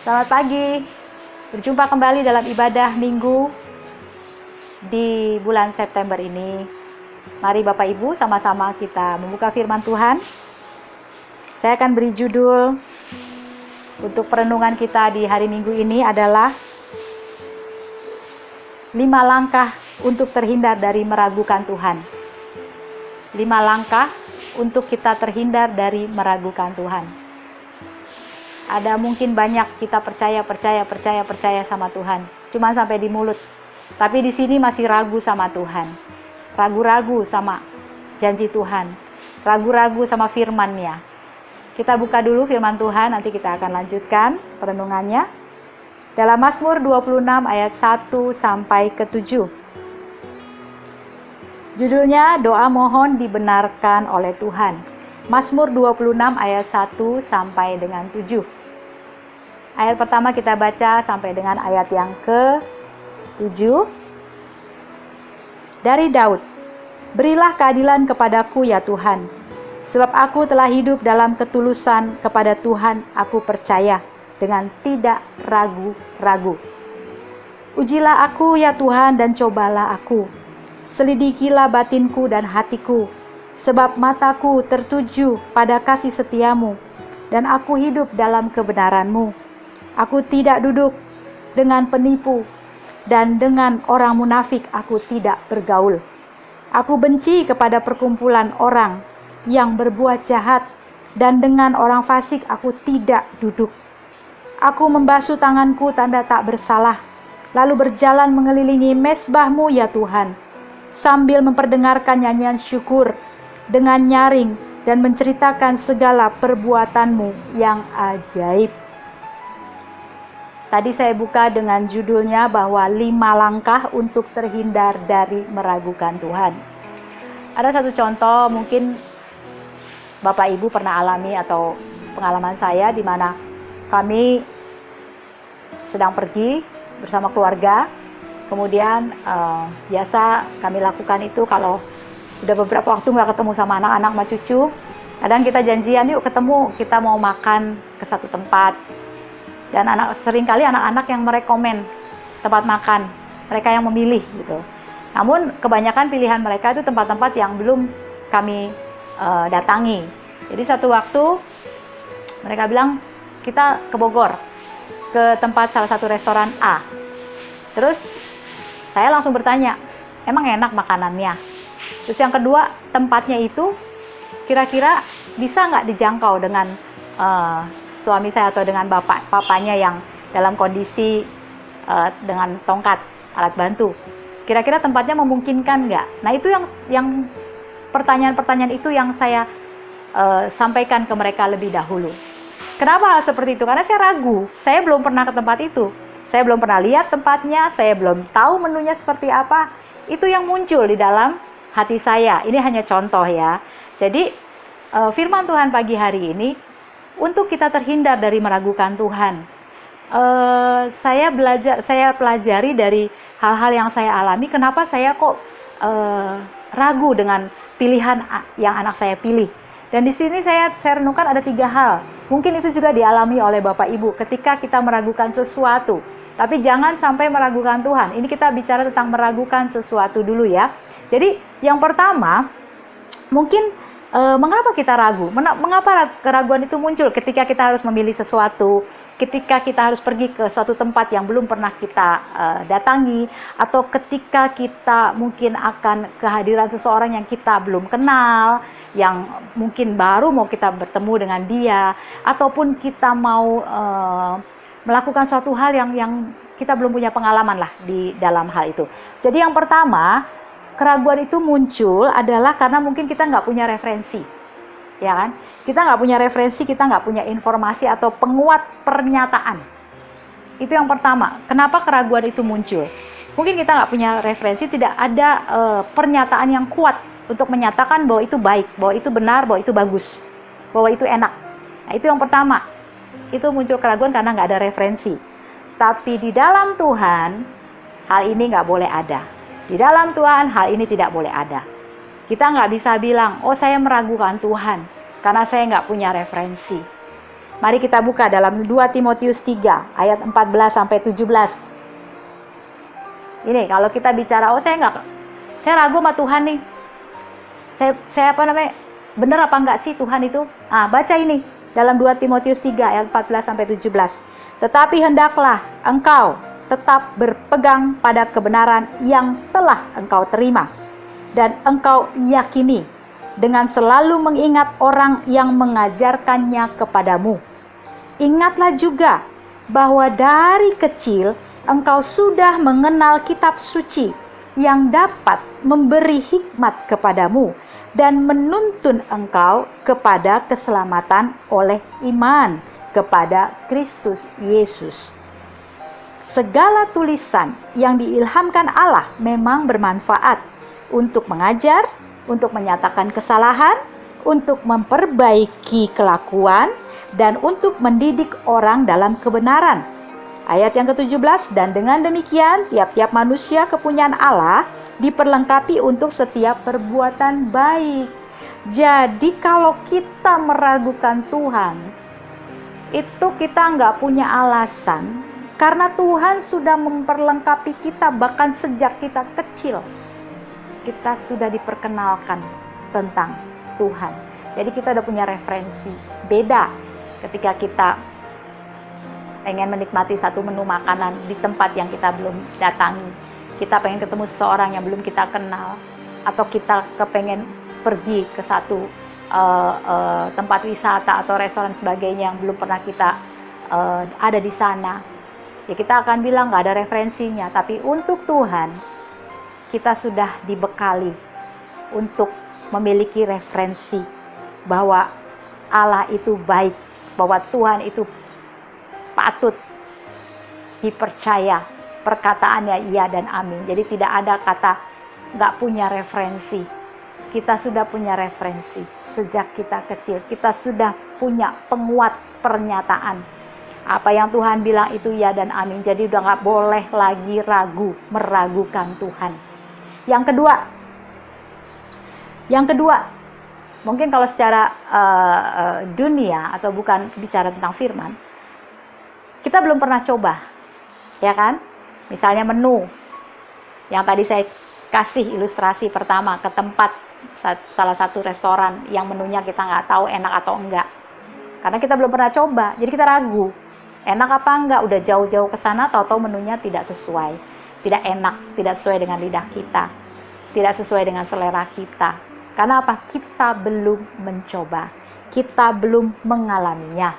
Selamat pagi. Berjumpa kembali dalam ibadah minggu di bulan September ini. Mari Bapak Ibu sama-sama kita membuka firman Tuhan. Saya akan beri judul untuk perenungan kita di hari Minggu ini adalah 5 langkah untuk terhindar dari meragukan Tuhan. 5 langkah untuk kita terhindar dari meragukan Tuhan. Ada mungkin banyak kita percaya sama Tuhan, cuma sampai di mulut. Tapi di sini masih ragu sama Tuhan, ragu-ragu sama janji Tuhan, ragu-ragu sama firman-Nya. Kita buka dulu firman Tuhan, nanti kita akan lanjutkan perenungannya. Dalam Mazmur 26 ayat 1 sampai ke 7. Judulnya doa mohon dibenarkan oleh Tuhan. Mazmur 26 ayat 1 sampai dengan 7. Ayat pertama kita baca sampai dengan ayat yang ke-7. Dari Daud, berilah keadilan kepadaku ya Tuhan, sebab aku telah hidup dalam ketulusan kepada Tuhan, aku percaya dengan tidak ragu-ragu. Ujilah aku ya Tuhan dan cobalah aku, selidikilah batinku dan hatiku, sebab mataku tertuju pada kasih setiamu, dan aku hidup dalam kebenaran-Mu. Aku tidak duduk dengan penipu, dan dengan orang munafik aku tidak bergaul. Aku benci kepada perkumpulan orang yang berbuat jahat, dan dengan orang fasik aku tidak duduk. Aku membasuh tanganku tanda tak bersalah, lalu berjalan mengelilingi mezbah-Mu ya Tuhan, sambil memperdengarkan nyanyian syukur dengan nyaring dan menceritakan segala perbuatan-Mu yang ajaib. Tadi saya buka dengan judulnya bahwa 5 langkah untuk terhindar dari meragukan Tuhan. Ada satu contoh mungkin Bapak Ibu pernah alami atau pengalaman saya di mana kami sedang pergi bersama keluarga. Kemudian biasa kami lakukan itu kalau udah beberapa waktu nggak ketemu sama anak-anak sama cucu. Kadang kita janjian yuk ketemu, kita mau makan ke satu tempat. Dan seringkali anak-anak yang merekomen tempat makan, mereka yang memilih gitu. Namun kebanyakan pilihan mereka itu tempat-tempat yang belum kami datangi. Jadi satu waktu mereka bilang kita ke Bogor, ke tempat salah satu restoran A. Terus saya langsung bertanya, emang enak makanannya? Terus yang kedua, tempatnya itu kira-kira bisa nggak dijangkau dengan suami saya atau dengan papanya yang dalam kondisi dengan tongkat alat bantu. Kira-kira tempatnya memungkinkan nggak? Nah itu yang pertanyaan-pertanyaan itu yang saya sampaikan ke mereka lebih dahulu. Kenapa hal seperti itu? Karena saya ragu, saya belum pernah ke tempat itu. Saya belum pernah lihat tempatnya, saya belum tahu menunya seperti apa. Itu yang muncul di dalam hati saya. Ini hanya contoh ya. Jadi firman Tuhan pagi hari ini untuk kita terhindar dari meragukan Tuhan. Saya pelajari dari hal-hal yang saya alami, kenapa saya kok ragu dengan pilihan yang anak saya pilih. Dan di sini saya renungkan ada 3 hal. Mungkin itu juga dialami oleh Bapak Ibu ketika kita meragukan sesuatu. Tapi jangan sampai meragukan Tuhan. Ini kita bicara tentang meragukan sesuatu dulu ya. Jadi yang pertama, mungkin mengapa kita ragu? Mengapa keraguan itu muncul ketika kita harus memilih sesuatu, ketika kita harus pergi ke suatu tempat yang belum pernah kita datangi, atau ketika kita mungkin akan kehadiran seseorang yang kita belum kenal, yang mungkin baru mau kita bertemu dengan dia, ataupun kita mau melakukan suatu hal yang kita belum punya pengalaman lah di dalam hal itu. Jadi yang pertama, keraguan itu muncul adalah karena mungkin kita nggak punya referensi, ya kan? Kita nggak punya referensi, kita nggak punya informasi atau penguat pernyataan. Itu yang pertama. Kenapa keraguan itu muncul? Mungkin kita nggak punya referensi, tidak ada pernyataan yang kuat untuk menyatakan bahwa itu baik, bahwa itu benar, bahwa itu bagus, bahwa itu enak. Nah itu yang pertama. Itu muncul keraguan karena nggak ada referensi. Tapi di dalam Tuhan, hal ini nggak boleh ada. Di dalam Tuhan hal ini tidak boleh ada. Kita nggak bisa bilang, oh saya meragukan Tuhan karena saya nggak punya referensi. Mari kita buka dalam 2 Timotius 3 ayat 14 sampai 17. Ini kalau kita bicara, saya ragu sama Tuhan nih. Saya benar apa enggak sih Tuhan itu? Baca ini dalam 2 Timotius 3 ayat 14 sampai 17. Tetapi hendaklah engkau tetap berpegang pada kebenaran yang telah engkau terima dan engkau yakini, dengan selalu mengingat orang yang mengajarkannya kepadamu. Ingatlah juga bahwa dari kecil engkau sudah mengenal kitab suci yang dapat memberi hikmat kepadamu dan menuntun engkau kepada keselamatan oleh iman kepada Kristus Yesus. Segala tulisan yang diilhamkan Allah memang bermanfaat untuk mengajar, untuk menyatakan kesalahan, untuk memperbaiki kelakuan, dan untuk mendidik orang dalam kebenaran. Ayat yang ke-17, dan dengan demikian tiap-tiap manusia kepunyaan Allah diperlengkapi untuk setiap perbuatan baik. Jadi kalau kita meragukan Tuhan, itu kita nggak punya alasan, karena Tuhan sudah memperlengkapi kita bahkan sejak kita kecil. Kita sudah diperkenalkan tentang Tuhan. Jadi kita udah punya referensi. Beda ketika kita pengen menikmati satu menu makanan di tempat yang kita belum datangi. Kita pengen ketemu seseorang yang belum kita kenal. Atau kita kepengen pergi ke satu tempat wisata atau restoran sebagainya yang belum pernah kita ada di sana. Ya kita akan bilang gak ada referensinya. Tapi untuk Tuhan, kita sudah dibekali untuk memiliki referensi bahwa Allah itu baik, bahwa Tuhan itu patut dipercaya, perkataannya iya dan amin. Jadi tidak ada kata gak punya referensi. Kita sudah punya referensi sejak kita kecil. Kita sudah punya penguat pernyataan. Apa yang Tuhan bilang itu ya dan amin. Jadi udah gak boleh lagi meragukan Tuhan. Yang kedua, mungkin kalau secara dunia atau bukan bicara tentang firman, kita belum pernah coba, ya kan? Misalnya menu yang tadi saya kasih ilustrasi pertama ke tempat salah satu restoran yang menunya kita nggak tahu enak atau enggak, karena kita belum pernah coba, jadi kita ragu enak apa enggak. Udah jauh-jauh ke sana, tahu-tahu menunya tidak sesuai, tidak enak, tidak sesuai dengan lidah kita, tidak sesuai dengan selera kita. Karena apa? Kita belum mencoba, kita belum mengalaminya.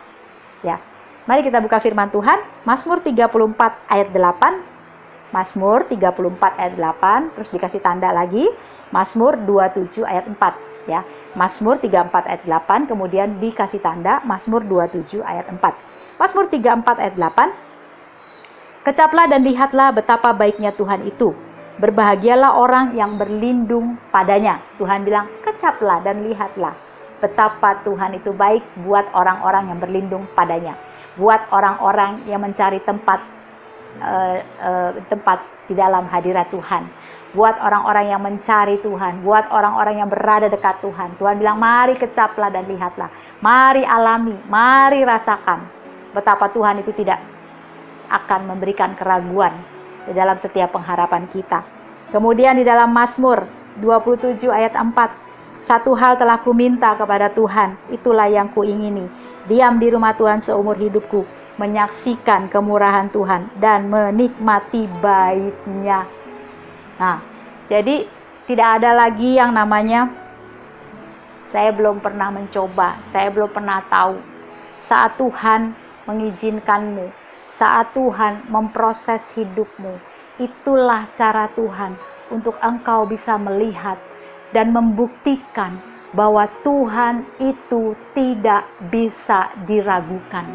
Ya, mari kita buka firman Tuhan, Mazmur 34 ayat 8. Mazmur 34 ayat 8, terus dikasih tanda lagi, Mazmur 27 ayat 4. Ya, Mazmur 34 ayat 8, kemudian dikasih tanda Mazmur 27 ayat 4. Mazmur 34 ayat 8. Kecaplah dan lihatlah betapa baiknya Tuhan itu. Berbahagialah orang yang berlindung padanya. Tuhan bilang, kecaplah dan lihatlah betapa Tuhan itu baik buat orang-orang yang berlindung padanya. Buat orang-orang yang mencari tempat di dalam hadirat Tuhan. Buat orang-orang yang mencari Tuhan. Buat orang-orang yang berada dekat Tuhan. Tuhan bilang, mari kecaplah dan lihatlah. Mari alami, mari rasakan betapa Tuhan itu tidak akan memberikan keraguan di dalam setiap pengharapan kita. Kemudian di dalam Mazmur 27 ayat 4, satu hal telah kuminta kepada Tuhan, itulah yang kuingini, diam di rumah Tuhan seumur hidupku, menyaksikan kemurahan Tuhan dan menikmati bait-Nya. Nah, jadi tidak ada lagi yang namanya saya belum pernah mencoba, saya belum pernah tahu. Saat Tuhan mengizinkanmu, saat Tuhan memproses hidupmu, itulah cara Tuhan untuk engkau bisa melihat dan membuktikan bahwa Tuhan itu tidak bisa diragukan.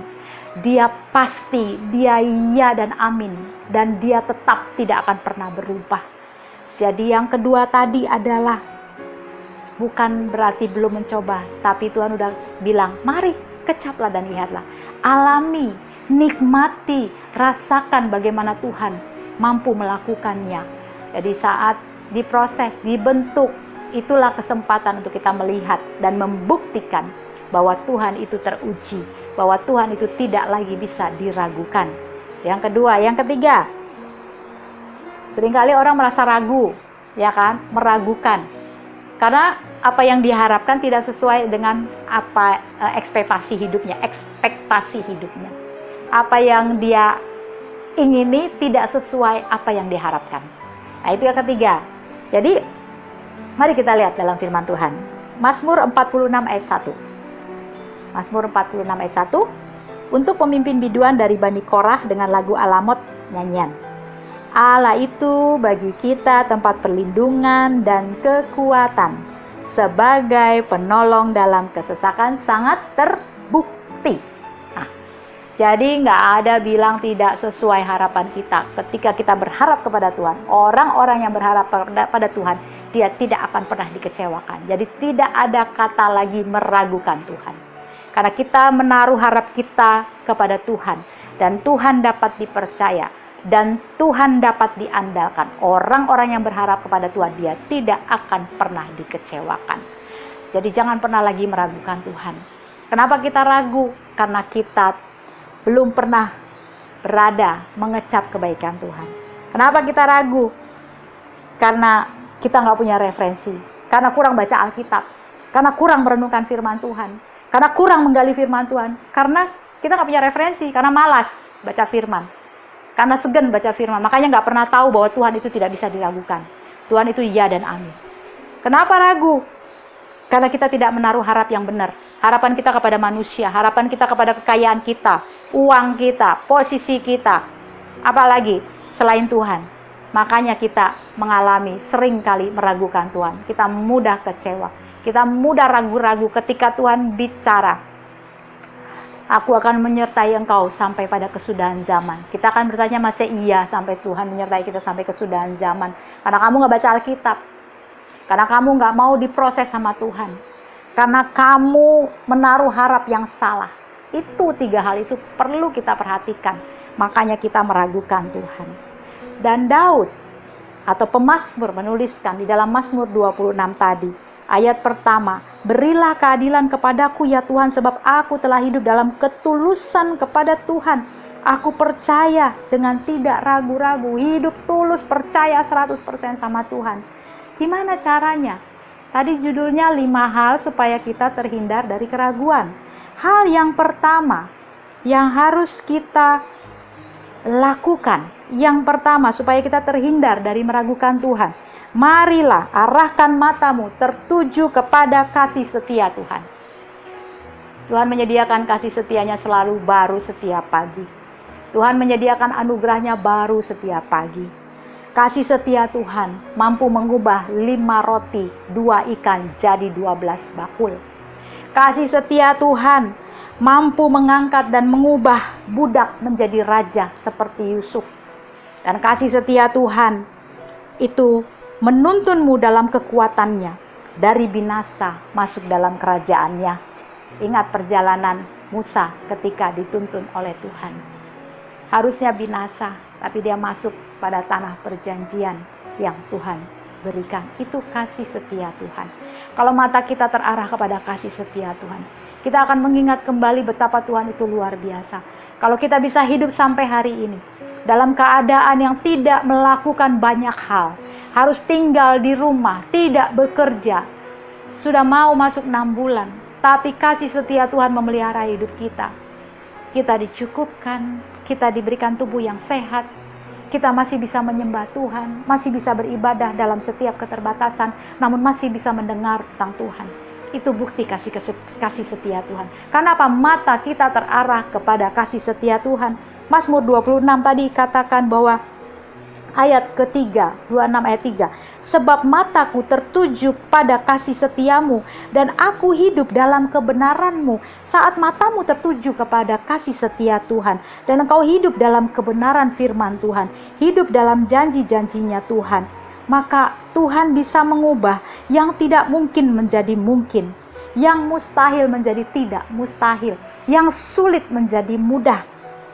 Dia pasti, dia iya dan amin, dan dia tetap tidak akan pernah berubah. Jadi yang kedua tadi adalah bukan berarti belum mencoba, tapi Tuhan udah bilang, mari kecaplah dan lihatlah. Alami, nikmati, rasakan bagaimana Tuhan mampu melakukannya. Jadi saat diproses, dibentuk, itulah kesempatan untuk kita melihat dan membuktikan bahwa Tuhan itu teruji, bahwa Tuhan itu tidak lagi bisa diragukan. Yang kedua, yang ketiga, seringkali orang merasa ragu, ya kan, meragukan. Karena apa yang diharapkan tidak sesuai dengan apa ekspektasi hidupnya. Apa yang dia ingini tidak sesuai apa yang diharapkan. Nah, itu yang ketiga. Jadi, mari kita lihat dalam firman Tuhan. Mazmur 46 ayat 1. Mazmur 46 ayat 1. Untuk pemimpin biduan dari Bani Korah dengan lagu Alamot nyanyian. Allah itu bagi kita tempat perlindungan dan kekuatan, sebagai penolong dalam kesesakan sangat terbukti. Nah, jadi nggak ada bilang tidak sesuai harapan kita ketika kita berharap kepada Tuhan. Orang-orang yang berharap pada Tuhan, dia tidak akan pernah dikecewakan. Jadi tidak ada kata lagi meragukan Tuhan. Karena kita menaruh harap kita kepada Tuhan, dan Tuhan dapat dipercaya, dan Tuhan dapat diandalkan. Orang-orang yang berharap kepada Tuhan, dia tidak akan pernah dikecewakan. Jadi jangan pernah lagi meragukan Tuhan. Kenapa kita ragu? Karena kita belum pernah berada mengecap kebaikan Tuhan. Kenapa kita ragu? Karena kita nggak punya referensi. Karena kurang baca Alkitab. Karena kurang merenungkan firman Tuhan. Karena kurang menggali firman Tuhan. Karena kita nggak punya referensi. Karena malas baca firman. Karena segan baca firman. Makanya nggak pernah tahu bahwa Tuhan itu tidak bisa diragukan. Tuhan itu iya dan amin. Kenapa ragu? Karena kita tidak menaruh harap yang benar. Harapan kita kepada manusia. Harapan kita kepada kekayaan kita. Uang kita. Posisi kita. Apalagi selain Tuhan. Makanya kita mengalami seringkali meragukan Tuhan. Kita mudah kecewa. Kita mudah ragu-ragu ketika Tuhan bicara. Aku akan menyertai engkau sampai pada kesudahan zaman. Kita akan bertanya masih iya sampai Tuhan menyertai kita sampai kesudahan zaman. Karena kamu gak baca Alkitab. Karena kamu gak mau diproses sama Tuhan. Karena kamu menaruh harap yang salah. Itu 3 hal itu perlu kita perhatikan. Makanya kita meragukan Tuhan. Dan Daud atau pemazmur menuliskan di dalam Mazmur 26 tadi. Ayat pertama, berilah keadilan kepadaku ya Tuhan, sebab aku telah hidup dalam ketulusan kepada Tuhan. Aku percaya dengan tidak ragu-ragu, hidup tulus, percaya 100% sama Tuhan. Gimana caranya? Tadi judulnya 5 hal supaya kita terhindar dari keraguan. Hal yang pertama yang harus kita lakukan, yang pertama supaya kita terhindar dari meragukan Tuhan. Marilah arahkan matamu tertuju kepada kasih setia Tuhan. Tuhan menyediakan kasih setianya selalu baru setiap pagi. Tuhan menyediakan anugerahnya baru setiap pagi. Kasih setia Tuhan mampu mengubah 5 roti, 2 ikan jadi 12 bakul. Kasih setia Tuhan mampu mengangkat dan mengubah budak menjadi raja seperti Yusuf. Dan kasih setia Tuhan itu menuntunmu dalam kekuatannya, dari binasa masuk dalam kerajaannya. Ingat perjalanan Musa ketika dituntun oleh Tuhan. Harusnya binasa, tapi dia masuk pada tanah perjanjian yang Tuhan berikan. Itu kasih setia Tuhan. Kalau mata kita terarah kepada kasih setia Tuhan, kita akan mengingat kembali betapa Tuhan itu luar biasa. Kalau kita bisa hidup sampai hari ini, dalam keadaan yang tidak melakukan banyak hal, harus tinggal di rumah, tidak bekerja. Sudah mau masuk 6 bulan. Tapi kasih setia Tuhan memelihara hidup kita. Kita dicukupkan, kita diberikan tubuh yang sehat. Kita masih bisa menyembah Tuhan, masih bisa beribadah dalam setiap keterbatasan, namun masih bisa mendengar tentang Tuhan. Itu bukti kasih setia Tuhan. Karena apa? Mata kita terarah kepada kasih setia Tuhan. Mazmur 26 tadi katakan bahwa ayat ketiga, 26 ayat 3. Sebab mataku tertuju pada kasih setiamu, dan aku hidup dalam kebenaranmu. Saat matamu tertuju kepada kasih setia Tuhan, dan engkau hidup dalam kebenaran firman Tuhan, hidup dalam janji-janjinya Tuhan, maka Tuhan bisa mengubah yang tidak mungkin menjadi mungkin, yang mustahil menjadi tidak mustahil, yang sulit menjadi mudah.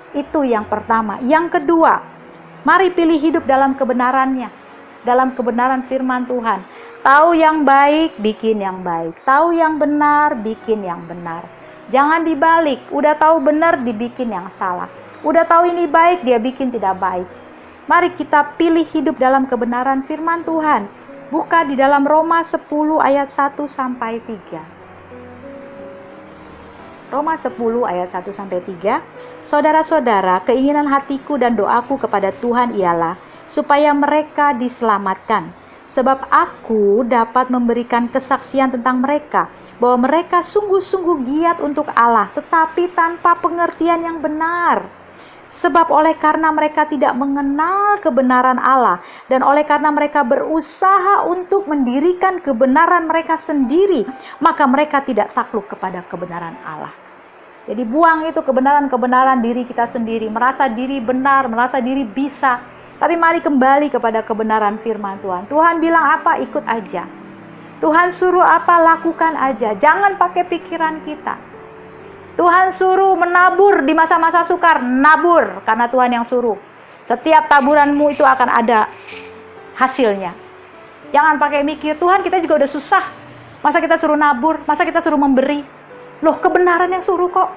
Itu yang pertama. Yang kedua, mari pilih hidup dalam kebenarannya, dalam kebenaran firman Tuhan. Tahu yang baik, bikin yang baik. Tahu yang benar, bikin yang benar. Jangan dibalik, udah tahu benar dibikin yang salah. Udah tahu ini baik, dia bikin tidak baik. Mari kita pilih hidup dalam kebenaran firman Tuhan. Buka di dalam Roma 10 ayat 1 sampai 3. Roma 10 ayat 1 sampai 3. Saudara-saudara, keinginan hatiku dan doaku kepada Tuhan ialah supaya mereka diselamatkan. Sebab aku dapat memberikan kesaksian tentang mereka, bahwa mereka sungguh-sungguh giat untuk Allah, tetapi tanpa pengertian yang benar. Sebab oleh karena mereka tidak mengenal kebenaran Allah, dan oleh karena mereka berusaha untuk mendirikan kebenaran mereka sendiri, maka mereka tidak takluk kepada kebenaran Allah. Jadi buang itu kebenaran-kebenaran diri kita sendiri, merasa diri benar, merasa diri bisa. Tapi mari kembali kepada kebenaran firman Tuhan. Tuhan bilang apa, ikut aja. Tuhan suruh apa, lakukan aja. Jangan pakai pikiran kita. Tuhan suruh menabur di masa-masa sukar, nabur karena Tuhan yang suruh. Setiap taburanmu itu akan ada hasilnya. Jangan pakai mikir, Tuhan kita juga udah susah. Masa kita suruh nabur, masa kita suruh memberi. Loh, kebenaran yang suruh kok.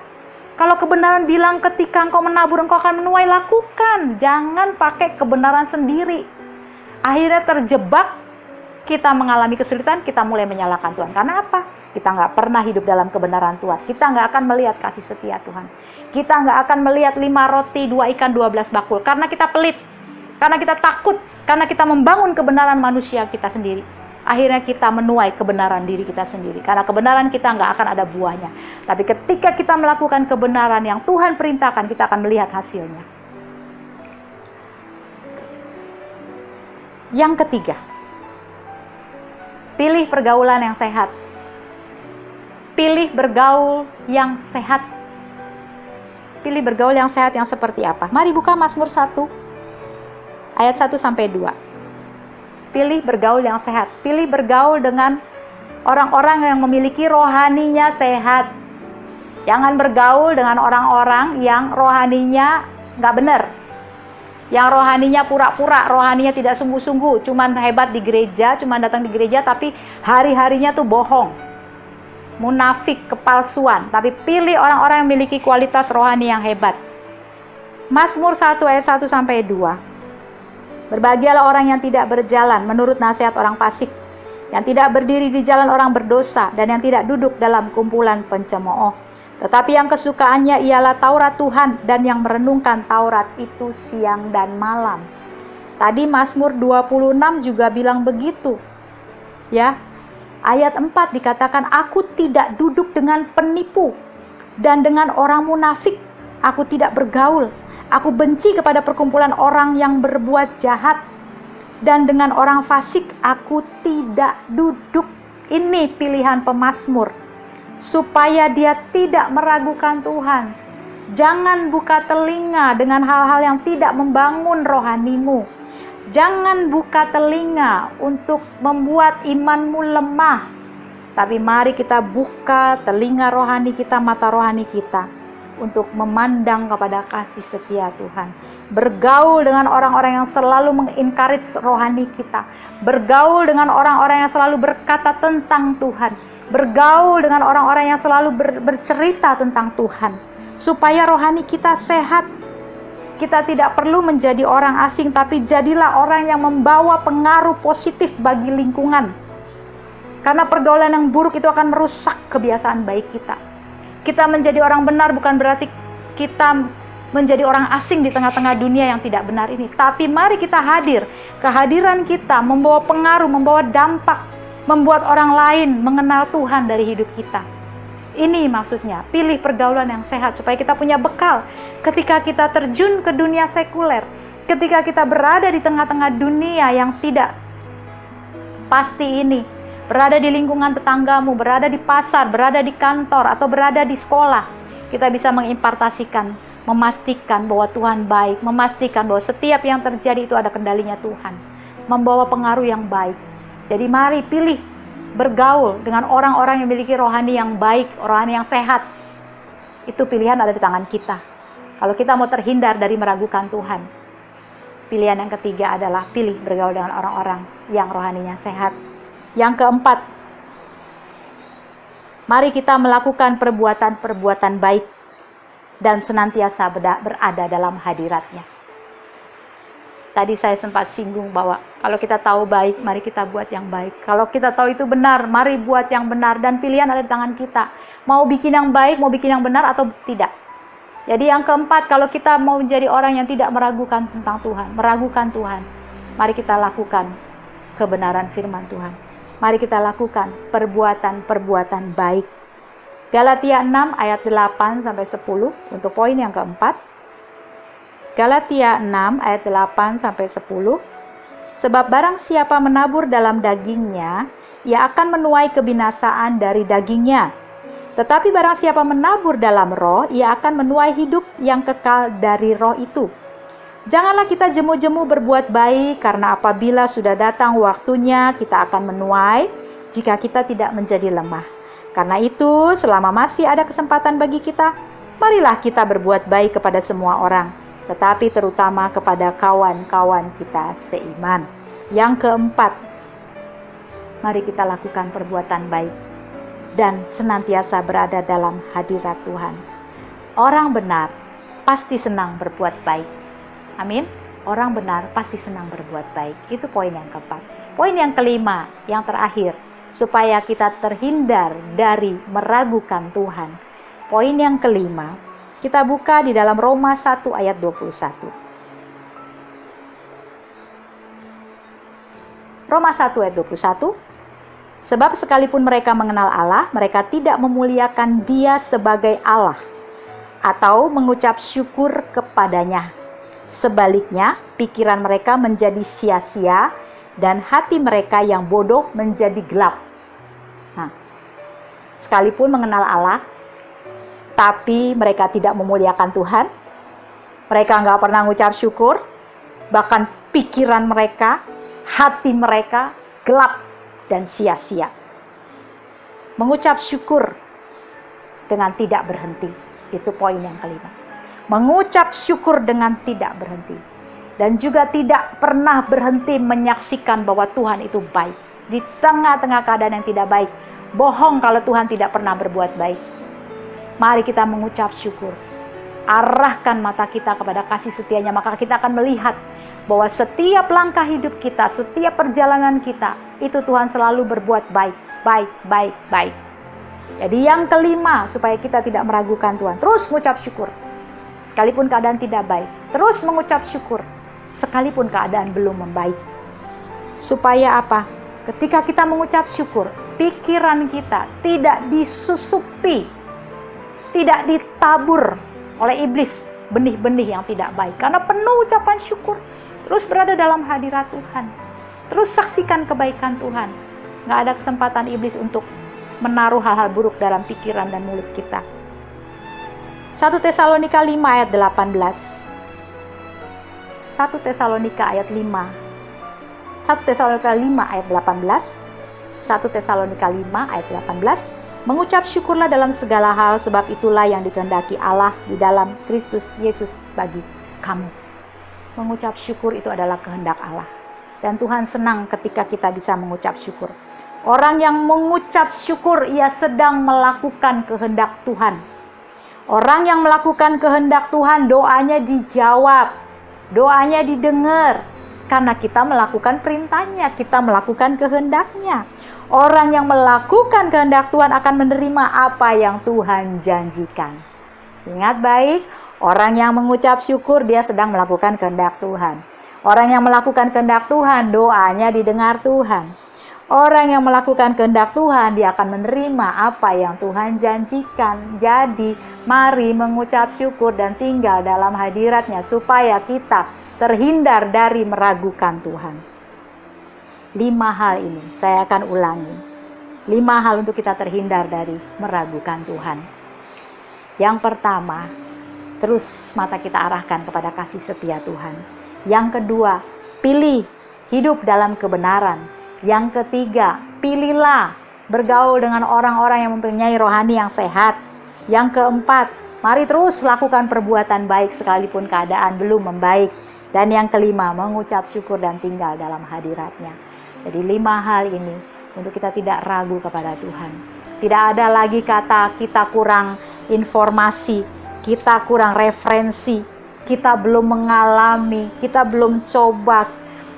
Kalau kebenaran bilang ketika engkau menabur engkau akan menuai, lakukan. Jangan pakai kebenaran sendiri. Akhirnya terjebak, kita mengalami kesulitan, kita mulai menyalahkan Tuhan. Karena apa? Kita nggak pernah hidup dalam kebenaran Tuhan. Kita nggak akan melihat kasih setia Tuhan. Kita nggak akan melihat 5 roti, 2 ikan, 12 bakul. Karena kita pelit. Karena kita takut. Karena kita membangun kebenaran manusia kita sendiri. Akhirnya kita menuai kebenaran diri kita sendiri. Karena kebenaran kita nggak akan ada buahnya. Tapi ketika kita melakukan kebenaran yang Tuhan perintahkan, kita akan melihat hasilnya. Yang ketiga, pilih pergaulan yang sehat. Pilih bergaul yang sehat. Pilih bergaul yang sehat yang seperti apa? Mari buka Mazmur 1 ayat 1 sampai 2. Pilih bergaul yang sehat. Pilih bergaul dengan orang-orang yang memiliki rohaninya sehat. Jangan bergaul dengan orang-orang yang rohaninya nggak benar. Yang rohaninya pura-pura, rohaninya tidak sungguh-sungguh. Cuman hebat di gereja, cuman datang di gereja, tapi hari-harinya tuh bohong. Munafik, kepalsuan. Tapi pilih orang-orang yang memiliki kualitas rohani yang hebat. Mazmur 1 ayat 1 sampai 2. Berbahagialah orang yang tidak berjalan menurut nasihat orang fasik, yang tidak berdiri di jalan orang berdosa, dan yang tidak duduk dalam kumpulan pencemooh. Tetapi yang kesukaannya ialah Taurat Tuhan, dan yang merenungkan Taurat itu siang dan malam. Tadi Mazmur 26 juga bilang begitu. Ya. Ayat 4 dikatakan, aku tidak duduk dengan penipu, dan dengan orang munafik aku tidak bergaul. Aku benci kepada perkumpulan orang yang berbuat jahat, dan dengan orang fasik aku tidak duduk. Ini pilihan pemazmur, supaya dia tidak meragukan Tuhan. Jangan buka telinga dengan hal-hal yang tidak membangun rohanimu. Jangan buka telinga untuk membuat imanmu lemah. Tapi mari kita buka telinga rohani kita, mata rohani kita, untuk memandang kepada kasih setia Tuhan. Bergaul dengan orang-orang yang selalu mengencourage rohani kita. Bergaul dengan orang-orang yang selalu berkata tentang Tuhan. Bergaul dengan orang-orang yang selalu bercerita tentang Tuhan. Supaya rohani kita sehat. Kita tidak perlu menjadi orang asing, tapi jadilah orang yang membawa pengaruh positif bagi lingkungan. Karena pergaulan yang buruk itu akan merusak kebiasaan baik kita. Kita menjadi orang benar bukan berarti kita menjadi orang asing di tengah-tengah dunia yang tidak benar ini. Tapi mari kita hadir. Kehadiran kita membawa pengaruh, membawa dampak, membuat orang lain mengenal Tuhan dari hidup kita. Ini maksudnya, pilih pergaulan yang sehat supaya kita punya bekal. Ketika kita terjun ke dunia sekuler, ketika kita berada di tengah-tengah dunia yang tidak pasti ini, berada di lingkungan tetanggamu, berada di pasar, berada di kantor, atau berada di sekolah, kita bisa mengimpartasikan, memastikan bahwa Tuhan baik, memastikan bahwa setiap yang terjadi itu ada kendalinya Tuhan, membawa pengaruh yang baik. Jadi mari pilih bergaul dengan orang-orang yang memiliki rohani yang baik, rohani yang sehat. Itu pilihan ada di tangan kita. Kalau kita mau terhindar dari meragukan Tuhan, pilihan yang ketiga adalah pilih bergaul dengan orang-orang yang rohaninya sehat. Yang keempat, Mari kita melakukan perbuatan-perbuatan baik dan senantiasa berada dalam hadirat-Nya. Tadi saya sempat singgung bahwa kalau kita tahu baik, mari kita buat yang baik. Kalau kita tahu itu benar, mari buat yang benar. Dan pilihan ada di tangan kita. Mau bikin yang baik, mau bikin yang benar atau tidak. Jadi yang keempat, kalau kita mau menjadi orang yang tidak meragukan tentang Tuhan, meragukan Tuhan, mari kita lakukan kebenaran firman Tuhan. Mari kita lakukan perbuatan-perbuatan baik. Galatia 6 ayat 8 sampai 10 untuk poin yang keempat. Galatia 6 ayat 8 sampai 10. Sebab barang siapa menabur dalam dagingnya, ia akan menuai kebinasaan dari dagingnya. Tetapi barang siapa menabur dalam roh, ia akan menuai hidup yang kekal dari roh itu. Janganlah kita jemu-jemu berbuat baik, karena apabila sudah datang waktunya, kita akan menuai jika kita tidak menjadi lemah. Karena itu, selama masih ada kesempatan bagi kita, marilah kita berbuat baik kepada semua orang, tetapi terutama kepada kawan-kawan kita seiman. Yang keempat, mari kita lakukan perbuatan baik dan senantiasa berada dalam hadirat Tuhan. Orang benar pasti senang berbuat baik. Amin. Orang benar pasti senang berbuat baik. Itu poin yang keempat. Poin yang kelima, yang terakhir, supaya kita terhindar dari meragukan Tuhan. Poin yang kelima, kita buka di dalam Roma 1 ayat 21. Roma 1 ayat 21. Sebab sekalipun mereka mengenal Allah, mereka tidak memuliakan Dia sebagai Allah atau mengucap syukur kepadanya. Sebaliknya, pikiran mereka menjadi sia-sia dan hati mereka yang bodoh menjadi gelap. Nah, sekalipun mengenal Allah, tapi mereka tidak memuliakan Tuhan, mereka nggak pernah mengucap syukur, bahkan pikiran mereka, hati mereka gelap dan sia-sia. Mengucap syukur dengan tidak berhenti, itu poin yang kelima. Mengucap syukur dengan tidak berhenti. Dan juga tidak pernah berhenti menyaksikan bahwa Tuhan itu baik. Di tengah-tengah keadaan yang tidak baik. Bohong kalau Tuhan tidak pernah berbuat baik. Mari kita mengucap syukur. Arahkan mata kita kepada kasih setianya. Maka kita akan melihat bahwa setiap langkah hidup kita, setiap perjalanan kita, itu Tuhan selalu berbuat baik. Baik, baik, baik. Jadi yang kelima, supaya kita tidak meragukan Tuhan. Terus mengucap syukur. Sekalipun keadaan tidak baik, terus mengucap syukur. Sekalipun keadaan belum membaik. Supaya apa? Ketika kita mengucap syukur, pikiran kita tidak disusupi, tidak ditabur oleh iblis benih-benih yang tidak baik. Karena penuh ucapan syukur, terus berada dalam hadirat Tuhan. Terus saksikan kebaikan Tuhan. Nggak ada kesempatan iblis untuk menaruh hal-hal buruk dalam pikiran dan mulut kita. 1 Tesalonika 5 ayat 18. 1 Tesalonika ayat 5. 1 Tesalonika 5 ayat 18. 1 Tesalonika 5 ayat 18. Mengucap syukurlah dalam segala hal, sebab itulah yang dikehendaki Allah di dalam Kristus Yesus bagi kamu. Mengucap syukur itu adalah kehendak Allah. Dan Tuhan senang ketika kita bisa mengucap syukur. Orang yang mengucap syukur, ia sedang melakukan kehendak Tuhan. Orang yang melakukan kehendak Tuhan, doanya dijawab, doanya didengar, karena kita melakukan perintahnya, kita melakukan kehendaknya. Orang yang melakukan kehendak Tuhan akan menerima apa yang Tuhan janjikan. Ingat baik, orang yang mengucap syukur, dia sedang melakukan kehendak Tuhan. Orang yang melakukan kehendak Tuhan, doanya didengar Tuhan. Orang yang melakukan kehendak Tuhan, dia akan menerima apa yang Tuhan janjikan. Jadi, mari mengucap syukur dan tinggal dalam hadirat-Nya supaya kita terhindar dari meragukan Tuhan. 5 hal ini saya akan ulangi. 5 hal untuk kita terhindar dari meragukan Tuhan. Yang pertama, terus mata kita arahkan kepada kasih setia Tuhan. Yang kedua, pilih hidup dalam kebenaran. Yang ketiga, pilihlah bergaul dengan orang-orang yang mempunyai rohani yang sehat. Yang keempat, mari terus lakukan perbuatan baik sekalipun keadaan belum membaik. Dan yang kelima, mengucap syukur dan tinggal dalam hadirat-Nya. Jadi 5 hal ini untuk kita tidak ragu kepada Tuhan. Tidak ada lagi kata kita kurang informasi, kita kurang referensi, kita belum mengalami, kita belum coba,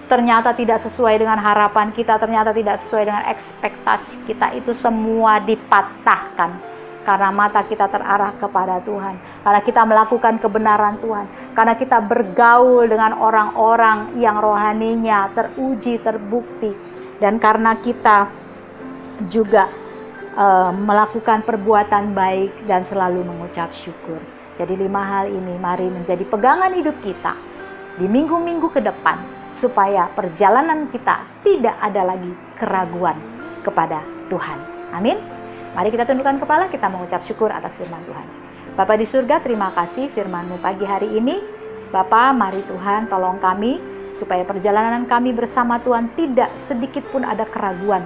ternyata tidak sesuai dengan harapan kita, ternyata tidak sesuai dengan ekspektasi kita. Itu semua dipatahkan karena mata kita terarah kepada Tuhan, karena kita melakukan kebenaran Tuhan, karena kita bergaul dengan orang-orang yang rohaninya teruji, terbukti, dan karena kita juga melakukan perbuatan baik dan selalu mengucap syukur. Jadi 5 hal ini mari menjadi pegangan hidup kita di minggu-minggu ke depan, supaya perjalanan kita tidak ada lagi keraguan kepada Tuhan. Amin. Mari kita tundukkan kepala, kita mengucap syukur atas firman Tuhan. Bapa di surga, terima kasih firman-Mu pagi hari ini. Bapa, mari Tuhan tolong kami, supaya perjalanan kami bersama Tuhan tidak sedikit pun ada keraguan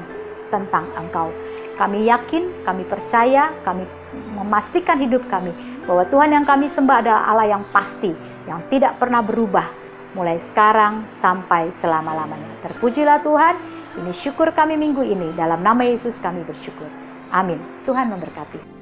tentang Engkau. Kami yakin, kami percaya, kami memastikan hidup kami bahwa Tuhan yang kami sembah adalah Allah yang pasti, yang tidak pernah berubah, mulai sekarang sampai selama-lamanya. Terpujilah Tuhan, ini syukur kami minggu ini, dalam nama Yesus kami bersyukur. Amin. Tuhan memberkati.